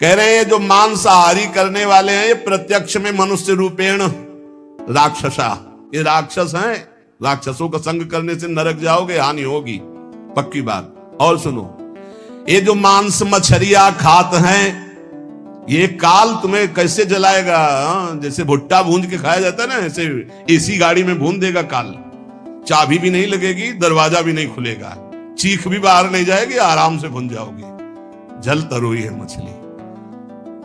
कह रहे हैं जो मांसाहारी करने वाले हैं ये प्रत्यक्ष में मनुष्य रूपेण राक्षसा, ये राक्षस हैं। राक्षसों का संग करने से नरक जाओगे, हानि होगी, पक्की बात। और सुनो, ये जो मांस मछलियां खात हैं ये काल तुम्हें कैसे जलाएगा। जैसे भुट्टा भूंज के खाया जाता है ना, ऐसे एसी गाड़ी में भून देगा काल। चाबी भी नहीं लगेगी, दरवाजा भी नहीं खुलेगा, चीख भी बाहर नहीं जाएगी, आराम से भून जाओगे। जल तरोई है मछली,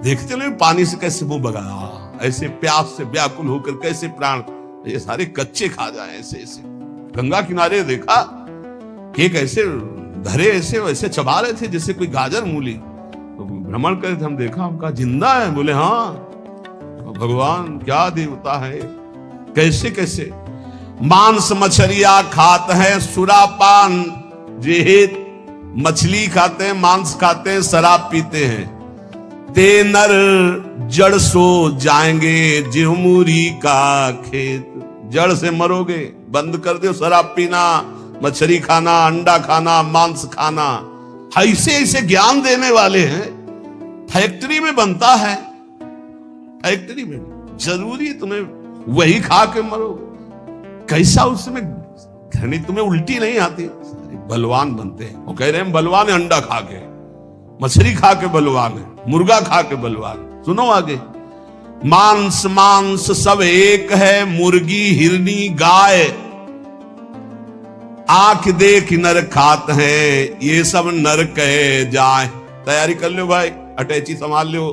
देखते हो पानी से कैसे मुंह बगा, ऐसे प्यास से व्याकुल होकर कैसे प्राण, ये सारे कच्चे खा जाए ऐसे ऐसे। गंगा किनारे देखा एक ऐसे धरे ऐसे वैसे चबा रहे थे जैसे कोई गाजर मूली। तो भ्रमण करे थे, हम देखा, हम कहा जिंदा है? बोले हाँ। भगवान क्या देवता है, कैसे कैसे। मांस मछलियां खात है, सुरापान जेहित, मछली खाते हैं, मांस खाते हैं, शराब पीते हैं। ते नर जड़ सो जाएंगे जिहमुरी का खेत, जड़ से मरोगे। बंद कर दो शराब पीना, मछली खाना, अंडा खाना, मांस खाना। ऐसे ऐसे ज्ञान देने वाले हैं। फैक्ट्री में बनता है, फैक्ट्री में जरूरी तुम्हें वही खा के मरोगे। कैसा उसमें घनी, तुम्हें उल्टी नहीं आती। बलवान बनते हैं, वो कह रहे हैं बलवान है, अंडा खा के, मछली खा के बलवान है, मुर्गा खा के बलवान। सुनो आगे, मांस मांस सब एक है, मुर्गी हिरनी गाय, आंख देख नर खात है, ये सब नरक है जाए। तैयारी कर लो भाई, अटैची संभाल लो,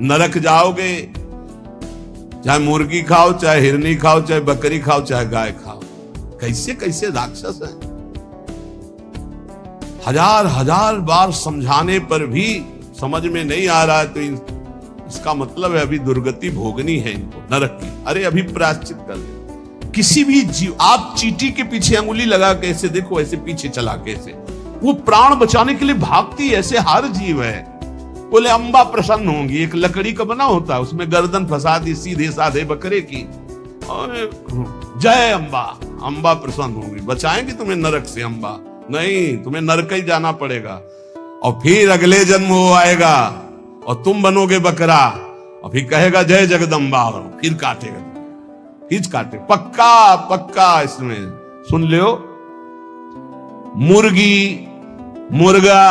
नरक जाओगे। चाहे मुर्गी खाओ, चाहे हिरनी खाओ, चाहे बकरी खाओ, चाहे गाय खाओ। कैसे कैसे राक्षस है। हजार हजार बार समझाने पर भी समझ में नहीं आ रहा है, तो इसका मतलब है अभी दुर्गति भोगनी है इनको नरक की। अरे अभी प्रायश्चित कर ले। किसी भी जीव, आप चींटी के पीछे अंगुली लगा के ऐसे देखो, ऐसे पीछे चला के ऐसे, वो प्राण बचाने के लिए भागती है, ऐसे हर जीव है। बोले अंबा प्रसन्न होंगी, एक लकड़ी का बना होता है, उसमें गर्दन फंसा दी सीधे साधे बकरे की, और जय अंबा, अंबा प्रसन्न होंगी, बचाएंगी तुम्हें नरक से अंबा। नहीं, तुम्हें नरक ही जाना पड़ेगा, और फिर अगले जन्म वो आएगा और तुम बनोगे बकरा, और फिर कहेगा जय जगदम्बा, और फिर काटेगा, खींच काटे। पक्का पक्का इसमें सुन लो। मुर्गी मुर्गा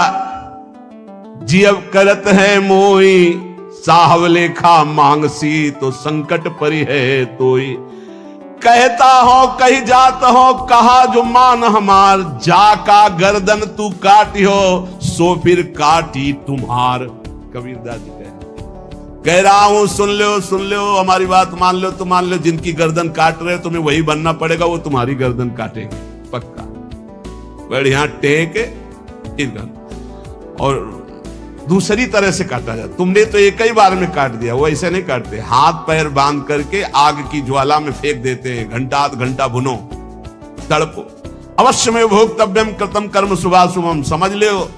जियब करत है मोई, साहब लेखा मांगसी तो संकट परी है तोई। कहता हो कही जात हो, कहा जो मान हमार, जाका गर्दन तू काटी हो, सो फिर काटी तुम्हार। कबीरदास जी कह रहा हूं, सुन लो, हमारी बात मान लो तो मान लो, जिनकी गर्दन काट रहे तुम्हें वही बनना पड़ेगा, वो तुम्हारी गर्दन काटेंगे पक्का। बढ़िया टेक और दूसरी तरह से काटा जाए। तुमने तो एक ही बार में काट दिया, वो ऐसे नहीं काटते, हाथ पैर बांध करके आग की ज्वाला में फेंक देते हैं। घंटा आध घंटा भुनो, तड़पो। अवश्य में भोक्तव्यम कृतम कर्म शुभाशुभम। समझ लो,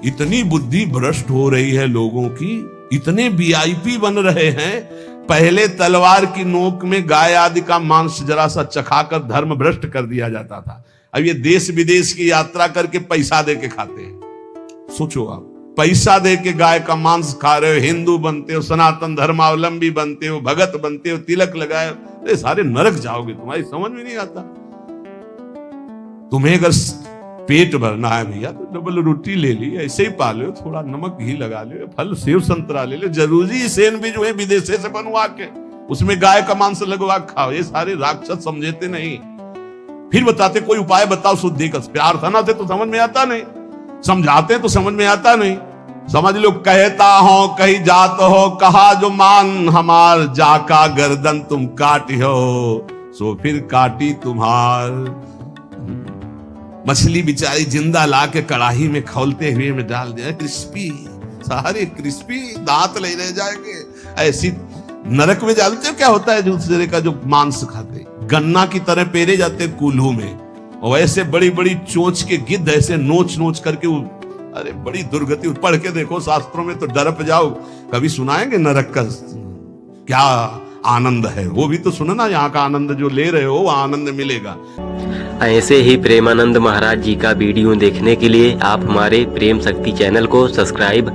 इतनी बुद्धि भ्रष्ट हो रही है लोगों की, इतने वीआईपी बन रहे हैं। पहले तलवार की नोक में गाय आदि का मांस जरा सा चखाकर धर्म भ्रष्ट कर दिया जाता था। अब ये देश विदेश की यात्रा करके पैसा दे के खाते हैं। सोचो आप, पैसा दे के गाय का मांस खा रहे हो, हिंदू बनते हो, सनातन धर्मावलंबी बनते हो, भगत बनते हो, तिलक लगाए, अरे सारे नरक जाओगे। तुम्हारी समझ में नहीं आता। तुम्हें अगर पेट भरना है भैया तो डबल रोटी ले ली, ऐसे ही पालो, थोड़ा नमक घी लगा ले, फल सेव संतरा ले ले, जरूरी सैंडविच जो है विदेशे से बनवा के उसमें गाय का मांस लगवा खाओ। ये सारे राक्षस समझते नहीं। फिर बताते कोई उपाय बताओ शुद्धि का। प्यार था ना थे तो समझ में आता नहीं, समझाते तो समझ में आता नहीं। समझ लो, कहता हो कही जात हो, कहा जो मान हमार, जाका गर्दन तुम काटी हो, सो फिर काटी तुम्हार। मछली बेचारी जिंदा ला के कड़ाही में खौलते हुए में डाल दिया, क्रिस्पी, सारे क्रिस्पी, दांत ले रह जाएंगे। ऐसी नरक में जानते हो क्या होता है दूसरे का जो मांस खाते, गन्ना की तरह पेरे जाते कूल्हू में, और ऐसे बड़ी बड़ी चोंच के गिद्ध ऐसे नोच नोच करके, अरे बड़ी दुर्गति। पढ़ के देखो शास्त्रों में तो डरप जाओ। कभी सुनाएंगे नरक का क्या आनंद है, वो भी तो सुनना। यहाँ का आनंद जो ले रहे हो वो आनंद मिलेगा। ऐसे ही प्रेमानंद महाराज जी का वीडियो देखने के लिए आप हमारे प्रेम शक्ति चैनल को सब्सक्राइब